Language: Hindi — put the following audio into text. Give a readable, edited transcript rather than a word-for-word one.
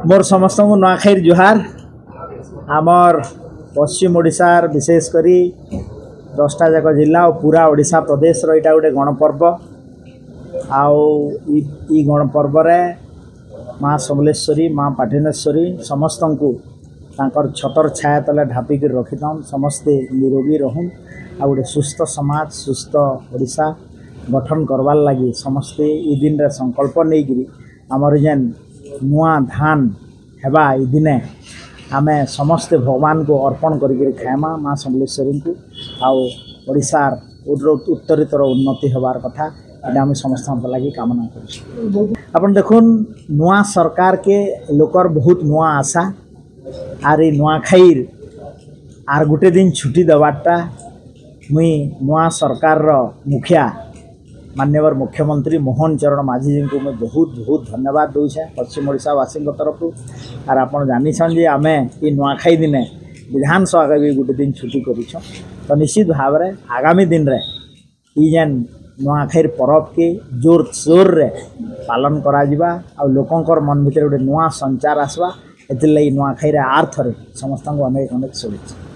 मोर समस्त को नुआखाई जुहार। आमर पश्चिम ओडिशार विशेष करी 10टा जाक जिला और पूरा ओडिशा प्रदेश यहाँ गोटे गणपर्व आई गणपर्व माँ समलेश्वरी माँ पाटिनेश्वरी समस्त को छतर छाया तले ढापिक रखी समस्ते निरोगी रहूँ आ गोटे सुस्थ समाज सुस्थ ओडिशा गठन करवार लगी समस्ते ई दिन रे संकल्प नहीं आमर जेन नुआ धान हेबा ई दिने आमे समस्ते भगवान को अर्पण करके खाएमा माँ समलेश्वरी को आशार उत्तरीतर उन्नति हबार कथा आम समस्त लगी कामना कर देखुन नुआ सरकार के लोकर बहुत नुआ आशा आर नुआखाई आर गोटे दिन छुट्टी देवाटा मुई नुआ सरकार मुखिया माननीय मुख्यमंत्री मोहन चरण माझी जी को मैं बहुत बहुत धन्यवाद दूचे पश्चिम ओडिशावासी तरफ आर आप जानीछन जे आमे ये नुआखाई दिने विधानसभा का भी गोटे दिन छुट्टी करूँ तो निश्चित भाव में आगामी दिन रे ई जेन नुआखाई पर्व के जोर सोर रे पालन करा जिबा आ लोकंकर मन भितर गोटे नुआ संचार आसवा एतिर लई नुआखाई रे आर थरे समस्त को अनेक अनेक शुभेच्छा।